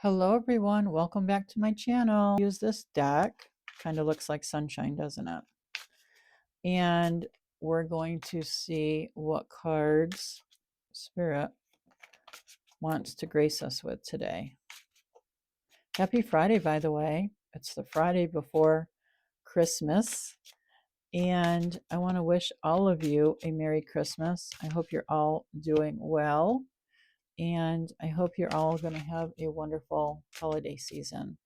Hello everyone, welcome back to my channel. Use this deck, kind of looks like sunshine, doesn't it? And we're going to see what cards Spirit wants to grace us with today. Happy Friday, by the way. It's the Friday before Christmas. And I want to wish all of you a Merry Christmas. I hope you're all doing well. And I hope you're all going to have a wonderful holiday season.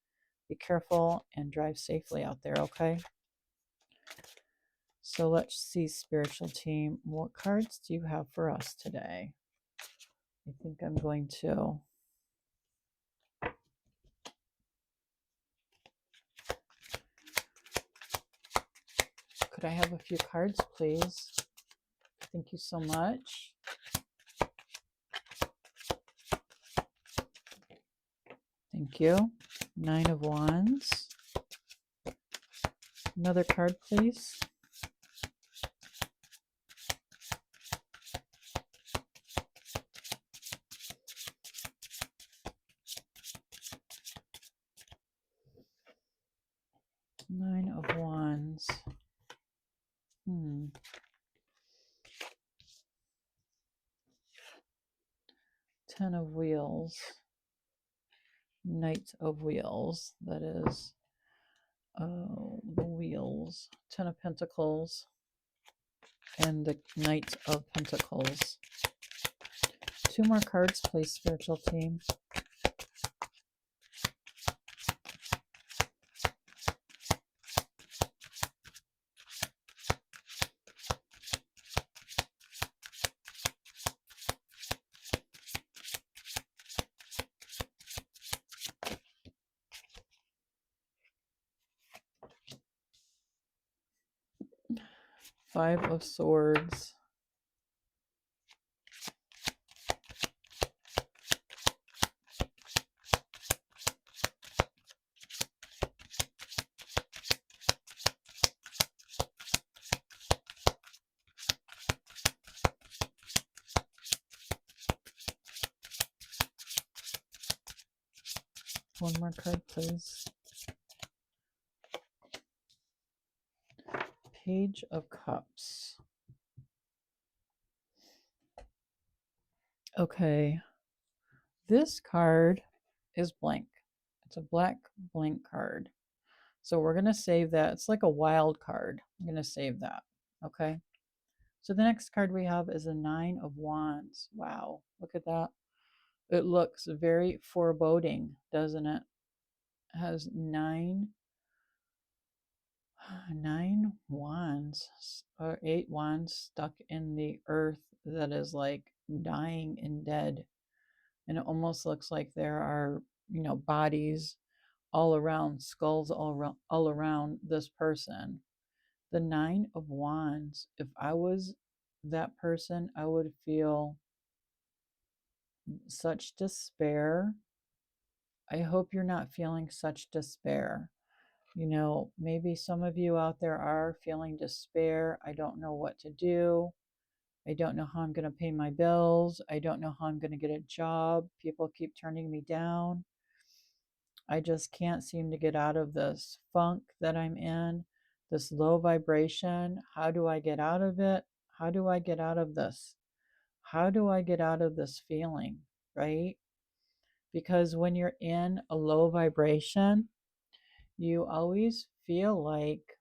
Be careful and drive safely out there, okay? So let's see, spiritual team. What cards do you have for us today? I think I'm going to. Could I have a few cards, please? Thank you so much. Thank you. 9 of Wands. Another card, please. Nine of Wands. 10 of Wheels. Knight of Wheels. That is the Wheels. 10 of Pentacles. And the Knight of Pentacles. 2 more cards, please, spiritual team. Five of Swords. One more card, please. Page of Cups. Okay. This card is blank. It's a black blank card. So we're going to save that. It's like a wild card. I'm going to save that. Okay. So the next card we have is a 9 of Wands. Wow. Look at that. It looks very foreboding, doesn't it? It has 9 wands or 8 wands stuck in the earth that is like dying and dead, and it almost looks like there are bodies all around, skulls all around this person. The 9 of Wands, if I was that person, I would feel such despair. I hope you're not feeling such despair. Maybe some of you out there are feeling despair. I don't know what to do. I don't know how I'm going to pay my bills. I don't know how I'm going to get a job. People keep turning me down. I just can't seem to get out of this funk that I'm in, this low vibration. How do I get out of it? How do I get out of this? How do I get out of this feeling, right? Because when you're in a low vibration, you always feel like,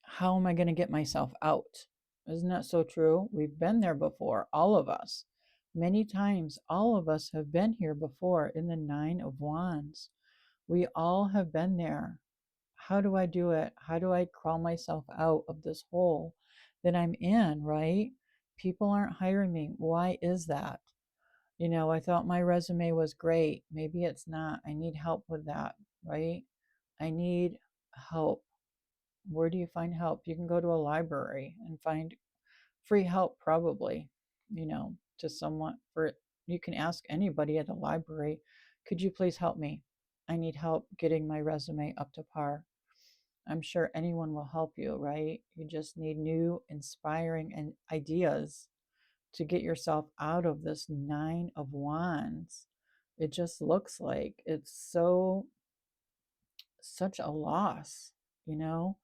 how am I going to get myself out? Isn't that so true? We've been there before, all of us. Many times, all of us have been here before in the 9 of Wands. We all have been there. How do I do it? How do I crawl myself out of this hole that I'm in, right? People aren't hiring me. Why is that? I thought my resume was great. Maybe it's not. I need help with that, right? I need help. Where do you find help? You can go to a library and find free help, probably, to someone for you can ask anybody at the library, could you please help me? I need help getting my resume up to par. I'm sure anyone will help you, right? You just need new, inspiring and ideas to get yourself out of this 9 of Wands. It just looks like it's such a loss, you know?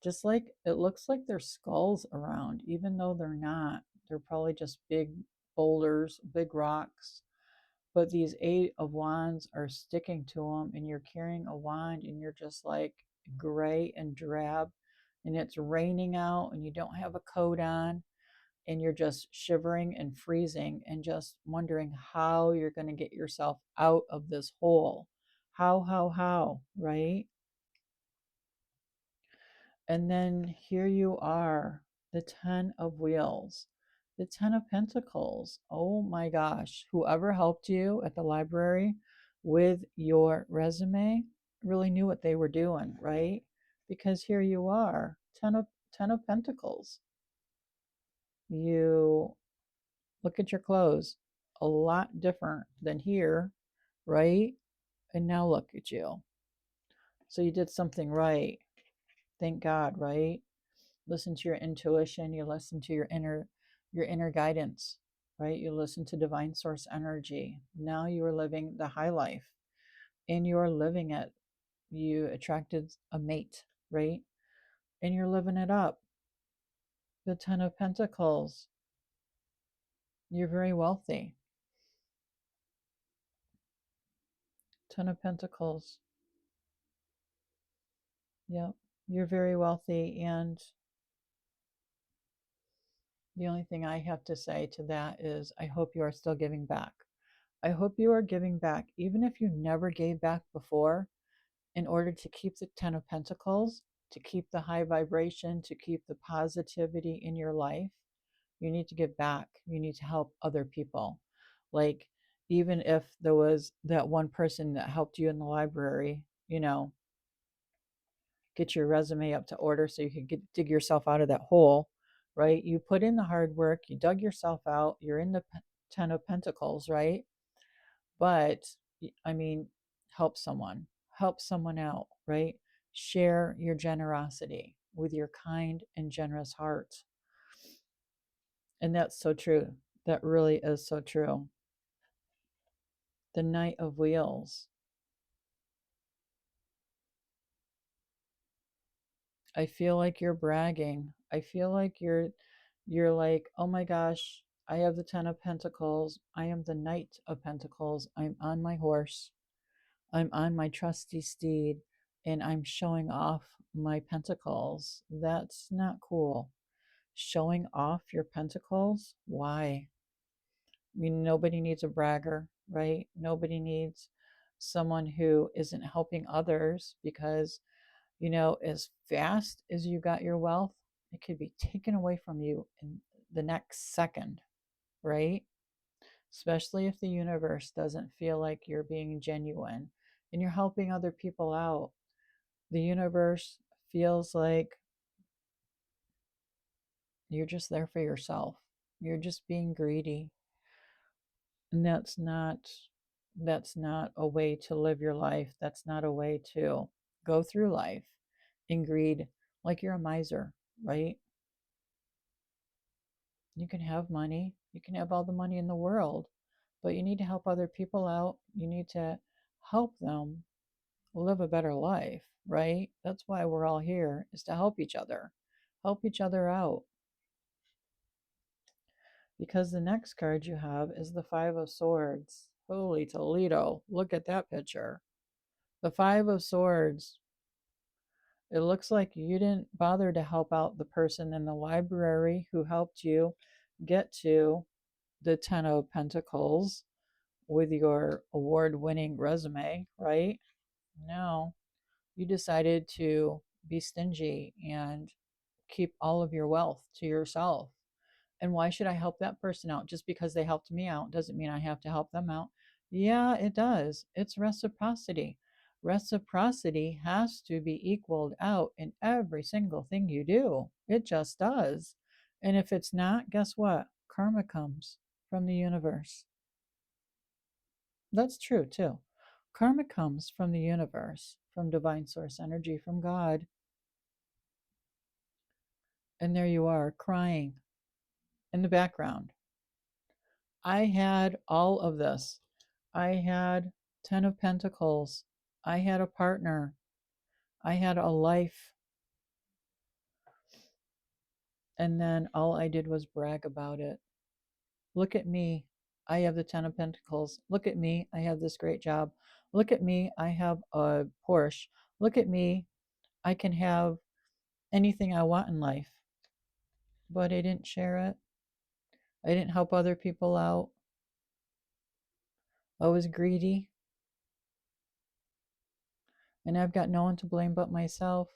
Just like it looks like there's skulls around, even though they're not. They're probably just big boulders, big rocks. But these Eight of Wands are sticking to them, and you're carrying a wand, and you're just like gray and drab, and it's raining out, and you don't have a coat on, and you're just shivering and freezing, and just wondering how you're going to get yourself out of this hole. How, right? And then here you are, the 10 of Wheels, the 10 of Pentacles. Oh my gosh, whoever helped you at the library with your resume really knew what they were doing, right? Because here you are, 10 of Pentacles. You look at your clothes, a lot different than here, right? And now look at you. So you did something right. Thank God, right? Listen to your intuition, you listen to your inner guidance, right? You listen to divine source energy. Now you are living the high life, and you are living it. You attracted a mate, right? And you're living it up. The 10 of Pentacles. You're very wealthy. 10 of Pentacles. Yep. You're very wealthy, and the only thing I have to say to that is I hope you are still giving back. I hope you are giving back, even if you never gave back before, in order to keep the 10 of Pentacles, to keep the high vibration, to keep the positivity in your life. You need to give back. You need to help other people. Like, even if there was that one person that helped you in the library, get your resume up to order so you could dig yourself out of that hole, right? You put in the hard work, you dug yourself out, you're in the 10 of Pentacles, right? But I mean, help someone out, right? Share your generosity with your kind and generous heart. And that's so true. That really is so true. The Knight of Wheels. I feel like you're bragging. I feel like you're like, "Oh my gosh, I have the 10 of Pentacles. I am the Knight of Pentacles. I'm on my horse. I'm on my trusty steed, and I'm showing off my pentacles." That's not cool. Showing off your pentacles? Why? I mean, nobody needs a bragger, right? Nobody needs someone who isn't helping others, because, as fast as you got your wealth, it could be taken away from you in the next second, right? Especially if the universe doesn't feel like you're being genuine and you're helping other people out. The universe feels like you're just there for yourself. You're just being greedy. And that's not a way to live your life. That's not a way to go through life in greed, like you're a miser, right? You can have money, you can have all the money in the world, but you need to help other people out. You need to help them live a better life, right? That's why we're all here, is to help each other out. Because the next card you have is the Five of Swords. Holy Toledo, look at that picture. The Five of Swords. It looks like you didn't bother to help out the person in the library who helped you get to the Ten of Pentacles with your award winning resume, right? No, you decided to be stingy and keep all of your wealth to yourself. And why should I help that person out? Just because they helped me out doesn't mean I have to help them out. Yeah, it does. It's reciprocity. Reciprocity has to be equaled out in every single thing you do. It just does. And if it's not, guess what? Karma comes from the universe. That's true too. Karma comes from the universe, from divine source energy, from God. And there you are, crying in the background. I had all of this. I had 10 of Pentacles. I had a partner. I had a life. And then all I did was brag about it. Look at me. I have the 10 of Pentacles. Look at me. I have this great job. Look at me. I have a Porsche. Look at me. I can have anything I want in life. But I didn't share it. I didn't help other people out. I was greedy. And I've got no one to blame but myself.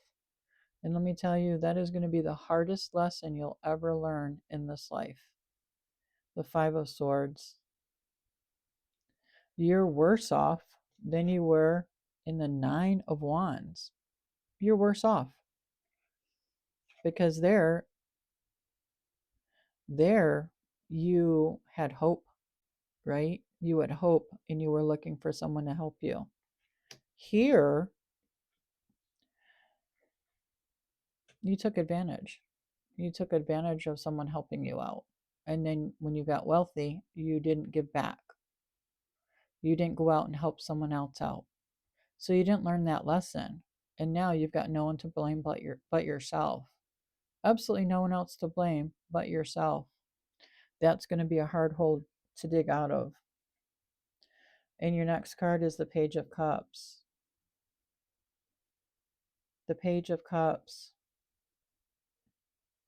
And let me tell you, that is going to be the hardest lesson you'll ever learn in this life. The Five of Swords. You're worse off than you were in the Nine of Wands. You're worse off because there you had hope, right? You had hope and you were looking for someone to help you. Here, you took advantage. You took advantage of someone helping you out. And then when you got wealthy, you didn't give back. You didn't go out and help someone else out. So you didn't learn that lesson. And now you've got no one to blame but yourself. Absolutely no one else to blame but yourself. That's going to be a hard hole to dig out of. And your next card is the Page of Cups. The Page of Cups,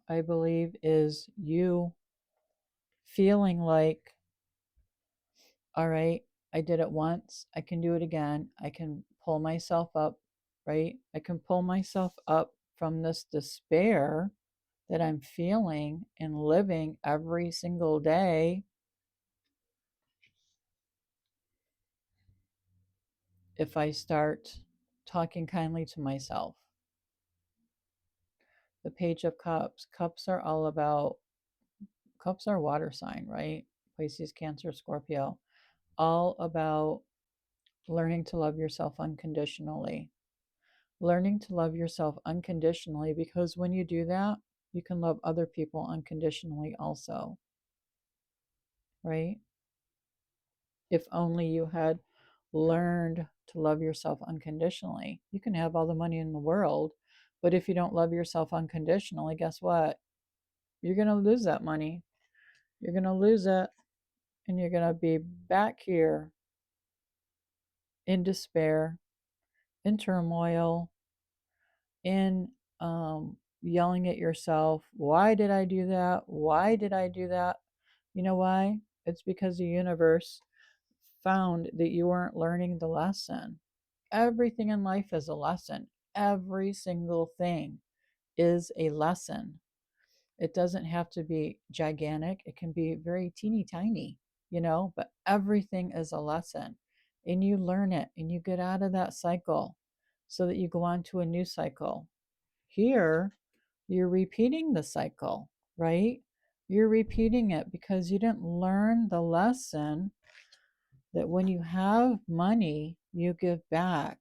I believe, is you feeling like, all right, I did it once. I can do it again. I can pull myself up, right? I can pull myself up from this despair that I'm feeling and living every single day if I start talking kindly to myself. The Page of Cups. Cups are all about, cups are water sign, right? Pisces, Cancer, Scorpio. All about learning to love yourself unconditionally. Learning to love yourself unconditionally, because when you do that, you can love other people unconditionally also, right? If only you had learned to love yourself unconditionally. You can have all the money in the world, but if you don't love yourself unconditionally, guess what? You're going to lose that money. You're going to lose it, and you're going to be back here in despair, in turmoil, in yelling at yourself. Why did I do that? Why did I do that? You know why? It's because the universe found that you weren't learning the lesson. Everything in life is a lesson. Every single thing is a lesson. It doesn't have to be gigantic, it can be very teeny tiny, but everything is a lesson. And you learn it and you get out of that cycle so that you go on to a new cycle. Here, you're repeating the cycle, right? You're repeating it because you didn't learn the lesson that when you have money, you give back.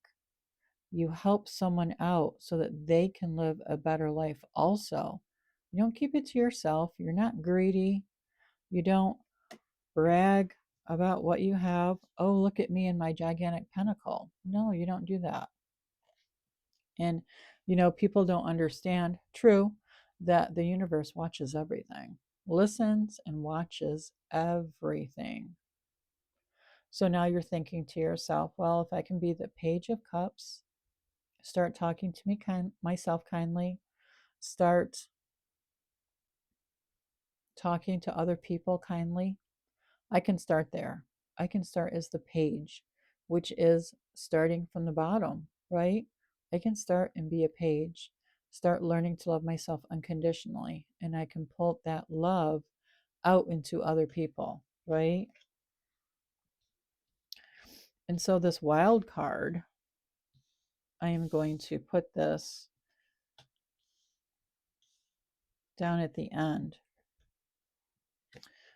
You help someone out so that they can live a better life also. You don't keep it to yourself. You're not greedy. You don't brag about what you have. Oh, look at me and my gigantic pentacle. No, you don't do that. And, people don't understand, true, that the universe watches everything, listens and watches everything. So now you're thinking to yourself, well, if I can be the Page of Cups, start talking to myself kindly, start talking to other people kindly, I can start there. I can start as the page, which is starting from the bottom, right? I can start and be a page, start learning to love myself unconditionally, and I can pull that love out into other people, right? And so this wild card, I am going to put this down at the end.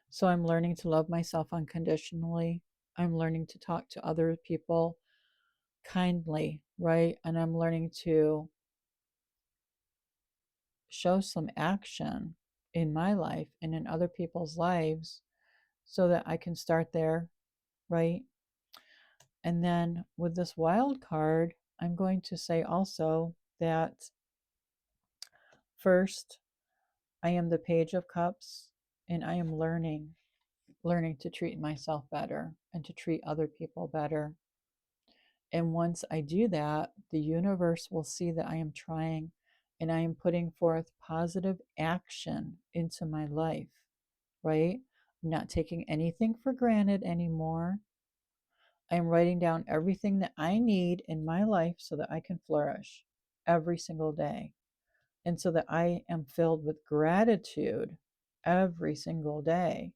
So I'm learning to love myself unconditionally. I'm learning to talk to other people kindly, right? And I'm learning to show some action in my life and in other people's lives so that I can start there, right? And then with this wild card, I'm going to say also that first, I am the Page of Cups, and I am learning to treat myself better and to treat other people better. And once I do that, the universe will see that I am trying and I am putting forth positive action into my life, right? I'm not taking anything for granted anymore. I am writing down everything that I need in my life so that I can flourish every single day. And so that I am filled with gratitude every single day.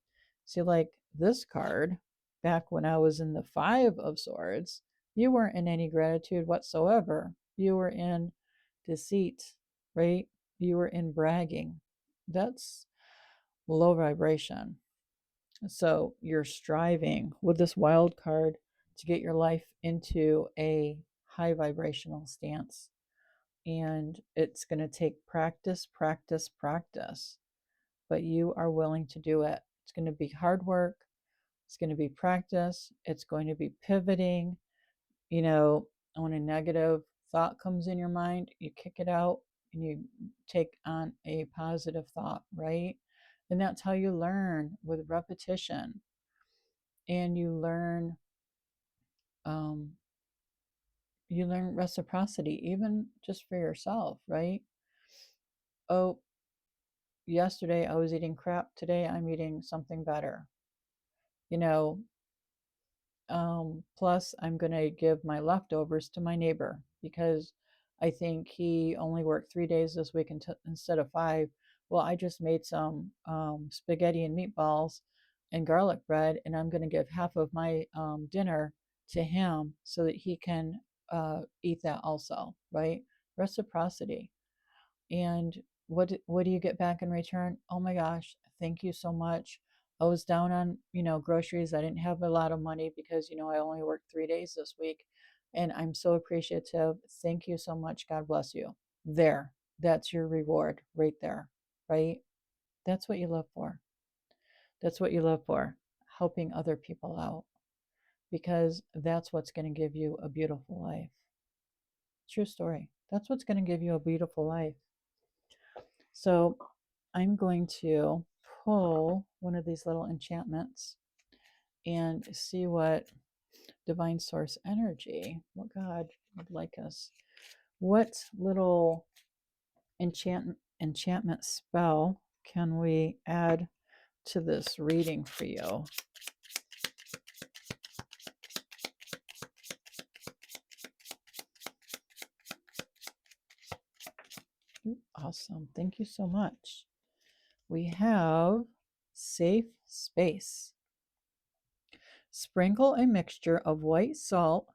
See, like this card, back when I was in the Five of Swords, you weren't in any gratitude whatsoever. You were in deceit, right? You were in bragging. That's low vibration. So you're striving with this wild card to get your life into a high vibrational stance. And it's going to take practice, practice, practice. But you are willing to do it. It's going to be hard work. It's going to be practice. It's going to be pivoting. You know, when a negative thought comes in your mind, you kick it out and you take on a positive thought, right? And that's how you learn with repetition. And um, you learn reciprocity, even just for yourself, right? Oh, yesterday I was eating crap. Today I'm eating something better. You know, plus I'm going to give my leftovers to my neighbor because I think he only worked 3 days this week instead of 5. Well, I just made some spaghetti and meatballs and garlic bread, and I'm going to give half of my dinner to him so that he can eat that also, right? Reciprocity. And what do you get back in return? Oh my gosh, thank you so much. I was down on, groceries. I didn't have a lot of money because, I only worked 3 days this week. And I'm so appreciative. Thank you so much. God bless you. There. That's your reward right there. Right? That's what you live for. That's what you live for. Helping other people out. Because that's what's going to give you a beautiful life. True story. That's what's going to give you a beautiful life. So I'm going to pull one of these little enchantments and see what divine source energy, what God would like us. What little enchantment spell can we add to this reading for you? Ooh, awesome. Thank you so much. We have safe space. Sprinkle a mixture of white salt,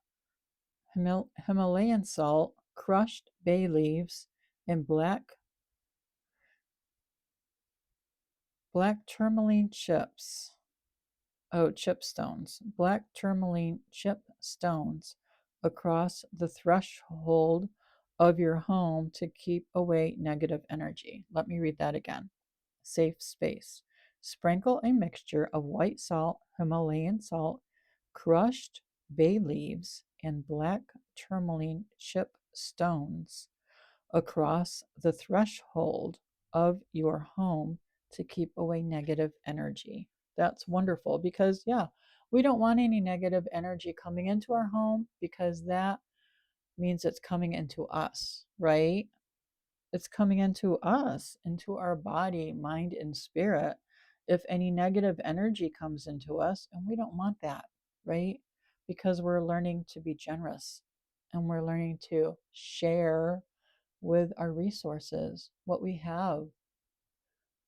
Himalayan salt, crushed bay leaves, and black tourmaline chips. Oh, chip stones. Black tourmaline chip stones across the threshold of your home to keep away negative energy. Let me read that again. Safe space. Sprinkle a mixture of white salt, Himalayan salt, crushed bay leaves, and black tourmaline chip stones across the threshold of your home to keep away negative energy. That's wonderful because, yeah, we don't want any negative energy coming into our home because that means it's coming into us, right? It's coming into us, into our body, mind, and spirit. If any negative energy comes into us, and we don't want that, right? Because we're learning to be generous and we're learning to share with our resources what we have.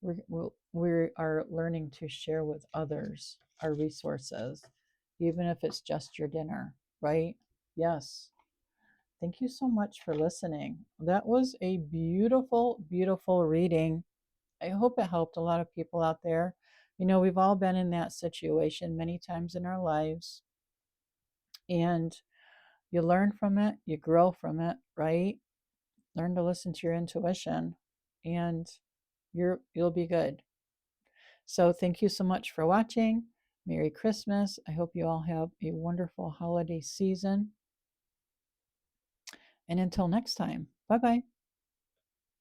We are learning to share with others our resources, even if it's just your dinner, right? Yes. Thank you so much for listening. That was a beautiful, beautiful reading. I hope it helped a lot of people out there. We've all been in that situation many times in our lives, and you learn from it, you grow from it, right? Learn to listen to your intuition, and you'll be good. So thank you so much for watching. Merry Christmas. I hope you all have a wonderful holiday season. And until next time, bye bye.